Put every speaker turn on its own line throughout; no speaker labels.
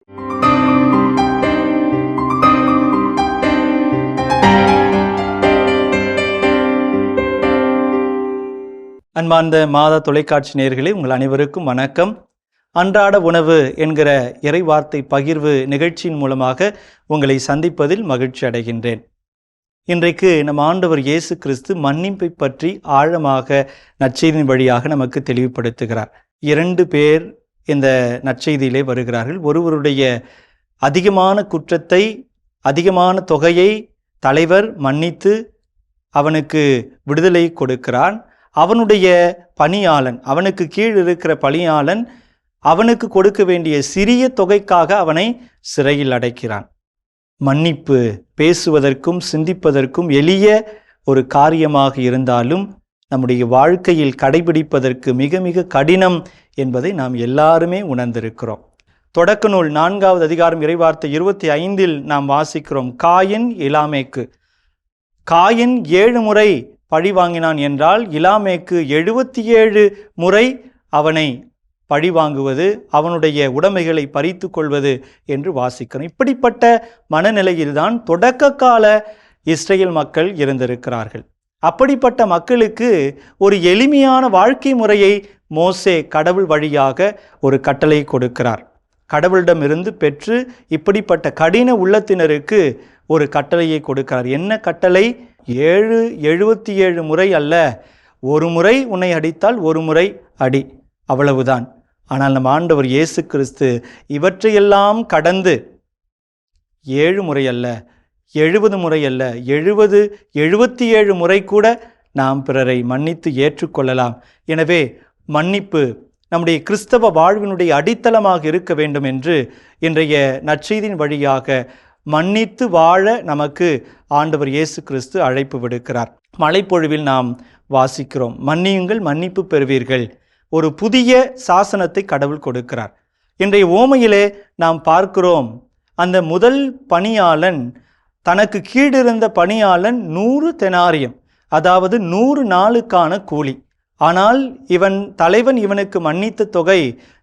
அன்பார்ந்த மாதா தொலைக்காட்சி நேயர்களே, உங்கள் அனைவருக்கும் வணக்கம். அன்றாட உணவு என்கிற இறைவார்த்தை பகிர்வு நிகழ்ச்சியின் மூலமாக உங்களை சந்திப்பதில் மகிழ்ச்சி அடைகின்றேன். இன்றைக்கு நம் ஆண்டவர் இயேசு கிறிஸ்து மன்னிப்பை பற்றி ஆழமாக நற்செய்தியின் வழியாக நமக்கு தெளிவுபடுத்துகிறார். 2 பேர் இந்த நற்செய்தியிலே வருகிறார்கள். ஒருவருடைய அதிகமான குற்றத்தை, அதிகமான தொகையை தலைவர் மன்னித்து அவனுக்கு விடுதலை கொடுக்கிறான். அவனுடைய பணியாளன், அவனுக்கு கீழ் இருக்கிற பணியாளன் அவனுக்கு கொடுக்க வேண்டிய சிறிய தொகைக்காக அவனை சிறையில் அடைக்கிறான். மன்னிப்பு பேசுவதற்கும் சிந்திப்பதற்கும் எளிய ஒரு காரியமாக இருந்தாலும் நம்முடைய வாழ்க்கையில் கடைபிடிப்பதற்கு மிக மிக கடினம் என்பதை நாம் எல்லாருமே உணர்ந்திருக்கிறோம். தொடக்க நூல் 4வது அதிகாரம் இறைவார்த்தை 25 நாம் வாசிக்கிறோம். காயின் இலாமேக்கு. காயின் 7 முறை பழி வாங்கினான் என்றால் இலாமேக்கு 77 முறை அவனை பழி வாங்குவது, அவனுடைய உடைமைகளை பறித்து கொள்வது என்று வாசிக்கிறோம். இப்படிப்பட்ட மனநிலையில்தான் தொடக்க கால இஸ்ரேல் மக்கள் இருந்திருக்கிறார்கள். அப்படிப்பட்ட மக்களுக்கு ஒரு எளிமையான வாழ்க்கை முறையை மோசே கடவுள் வழியாக ஒரு கட்டளை கொடுக்கிறார். கடவுளிடமிருந்து பெற்று இப்படிப்பட்ட கடின உள்ளத்தினருக்கு ஒரு கட்டளையை கொடுக்கிறார். என்ன கட்டளை? 77 முறை அல்ல, ஒரு முறை உன்னை அடித்தால் ஒரு முறை அடி, அவ்வளவுதான். ஆனால் நம் ஆண்டவர் இயேசு கிறிஸ்து இவற்றையெல்லாம் கடந்து 7 முறை அல்ல, 70 முறை அல்ல, 77 முறை கூட நாம் பிறரை மன்னித்து ஏற்றுக்கொள்ளலாம். எனவே மன்னிப்பு நம்முடைய கிறிஸ்தவ வாழ்வினுடைய அடித்தளமாக இருக்க வேண்டும் என்று இன்றைய நற்செய்தியின் வழியாக மன்னித்து வாழ நமக்கு ஆண்டவர் இயேசு கிறிஸ்து அழைப்பு விடுக்கிறார். மலைப்பொழிவில் நாம் வாசிக்கிறோம், மன்னியுங்கள் மன்னிப்பு பெறுவீர்கள். ஒரு புதிய சாசனத்தை கடவுள் கொடுக்கிறார். இன்றைய ஓமையிலே நாம் பார்க்கிறோம், அந்த முதல் பணியாளன், தனக்கு கீழிருந்த பணியாளன் 100 தெனாரியம், அதாவது 100 நாளுக்கான கூலி. ஆனால் தலைவன் இவனுக்கு மன்னித்த தொகை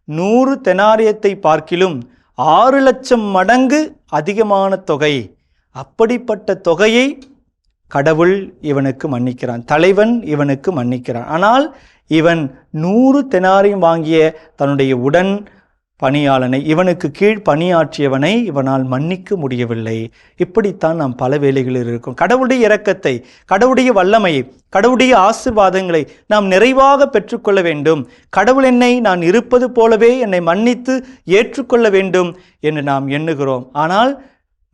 100 தெனாரியத்தை பார்க்கிலும் 6 லட்சம் மடங்கு அதிகமான தொகை. அப்படிப்பட்ட தொகையை கடவுள் இவனுக்கு மன்னிக்கிறான், தலைவன் இவனுக்கு மன்னிக்கிறான். ஆனால் இவன் 100 தெனாரியம் வாங்கிய தன்னுடைய உடன் பணியாளனை, இவனுக்கு கீழ் பணியாற்றியவனை இவனால் மன்னிக்க முடியவில்லை. இப்படித்தான் நாம் பல வேளைகளில் இருக்கும். கடவுளுடைய இரக்கத்தை, கடவுளுடைய வல்லமையை, கடவுளுடைய ஆசீர்வாதங்களை நாம் நிறைவாக பெற்றுக்கொள்ள வேண்டும். கடவுள் நான் இருப்பது போலவே என்னை மன்னித்து ஏற்றுக்கொள்ள வேண்டும் என்று நாம் எண்ணுகிறோம். ஆனால்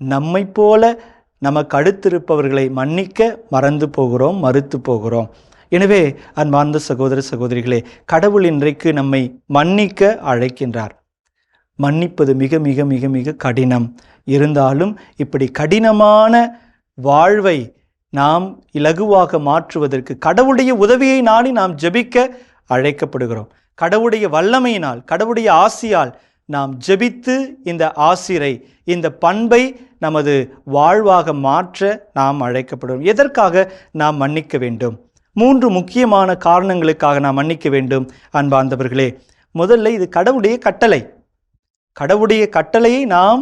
நம்மை போல நமக்கு அடுத்திருப்பவர்களை மன்னிக்க மறந்து போகிறோம், மறுத்து போகிறோம். எனவே அன்பார்ந்த சகோதர சகோதரிகளே, கடவுள் இன்றைக்கு நம்மை மன்னிக்க அழைக்கின்றார். மன்னிப்பது மிக மிக மிக மிக கடினம். இருந்தாலும் இப்படி கடினமான வாழ்வை நாம் இலகுவாக மாற்றுவதற்கு கடவுளுடைய உதவியை நாடி நாம் ஜெபிக்க அழைக்கப்படுகிறோம். கடவுளுடைய வல்லமையினால், கடவுளுடைய ஆசியால் நாம் ஜெபித்து இந்த ஆசிரை, இந்த பண்பை நமது வாழ்வாக மாற்ற நாம் அழைக்கப்படுகிறோம். எதற்காக நாம் மன்னிக்க வேண்டும்? 3 முக்கியமான காரணங்களுக்காக நாம் மன்னிக்க வேண்டும். அன்பார்ந்தவர்களே, முதல்ல இது கடவுளுடைய கட்டளை. கடவுளுடைய கட்டளையை நாம்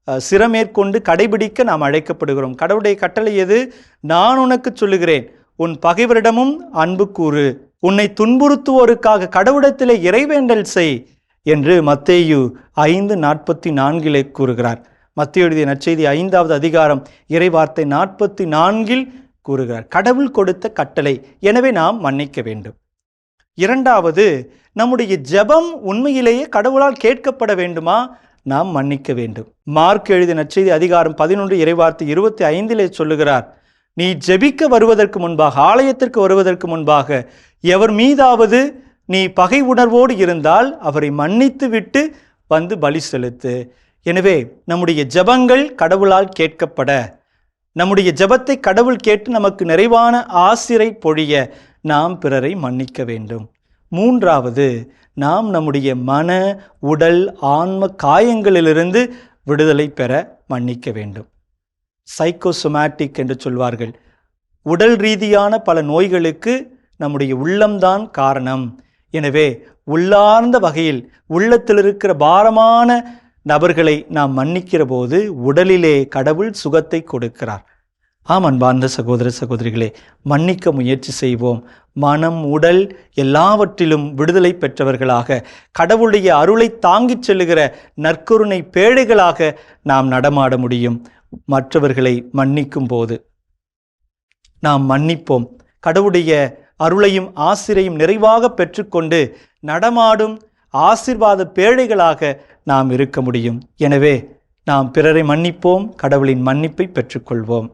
சிரமேற்கொண்டு கடைபிடிக்க நாம் அழைக்கப்படுகிறோம். கடவுளுடைய கட்டளை எது? நான் உனக்கு சொல்லுகிறேன், உன் பகைவரிடமும் அன்பு கூறு, உன்னை துன்புறுத்துவோருக்காக கடவுளிடத்திலே இறைவேண்டல் செய் என்று மத்தேயு 5:44 கூறுகிறார். மத்தேயு எழுதிய நற்செய்தி 5வது அதிகாரம் இறைவார்த்தை 44 கூறுகிறார். கடவுள் கொடுத்த கட்டளை. எனவே நாம் மன்னிக்க வேண்டும். 2வது, நம்முடைய ஜெபம் உண்மையிலேயே கடவுளால் கேட்கப்பட வேண்டுமா? நாம் மன்னிக்க வேண்டும். மார்க் எழுதிய நற்செய்தி அதிகாரம் 11 இறைவார்த்தை 25 சொல்லுகிறார், நீ ஜெபிக்க வருவதற்கு முன்பாக, ஆலயத்திற்கு வருவதற்கு முன்பாக எவர் மீதாவது நீ பகை உணர்வோடு இருந்தால் அவரை மன்னித்து விட்டு வந்து பலி செலுத்து. எனவே நம்முடைய ஜெபங்கள் கடவுளால் கேட்கப்பட, நம்முடைய ஜெபத்தை கடவுள் கேட்டு நமக்கு நிறைவான ஆசிரை பொழிய நாம் பிறரை மன்னிக்க வேண்டும். 3வது, நாம் நம்முடைய மன, உடல், ஆன்ம காயங்களிலிருந்து விடுதலை பெற மன்னிக்க வேண்டும். சைக்கோசோமேட்டிக் என்று சொல்வார்கள். உடல் ரீதியான பல நோய்களுக்கு நம்முடைய உள்ளம்தான் காரணம். எனவே உள்ளார்ந்த வகையில் உள்ளத்தில் இருக்கிற பாரமான நபர்களை நாம் மன்னிக்கிற போது உடலிலே கடவுள் சுகத்தை கொடுக்கிறார். ஆம் அன்பார்ந்த சகோதர சகோதரிகளே, மன்னிக்க முயற்சி செய்வோம். மனம் உடல் எல்லாவற்றிலும் விடுதலை பெற்றவர்களாக, கடவுளுடைய அருளை தாங்கிச் செல்லுகிற நற்கருணை பேழைகளாக நாம் நடமாட முடியும். மற்றவர்களை மன்னிக்கும் போது நாம் மன்னிப்போம். கடவுளுடைய அருளையும் ஆசிரையும் நிறைவாக பெற்றுக்கொண்டு நடமாடும் ஆசீர்வாத பேழைகளாக நாம் இருக்க முடியும். எனவே நாம் பிறரை மன்னிப்போம், கடவுளின் மன்னிப்பை பெற்றுக்கொள்வோம்.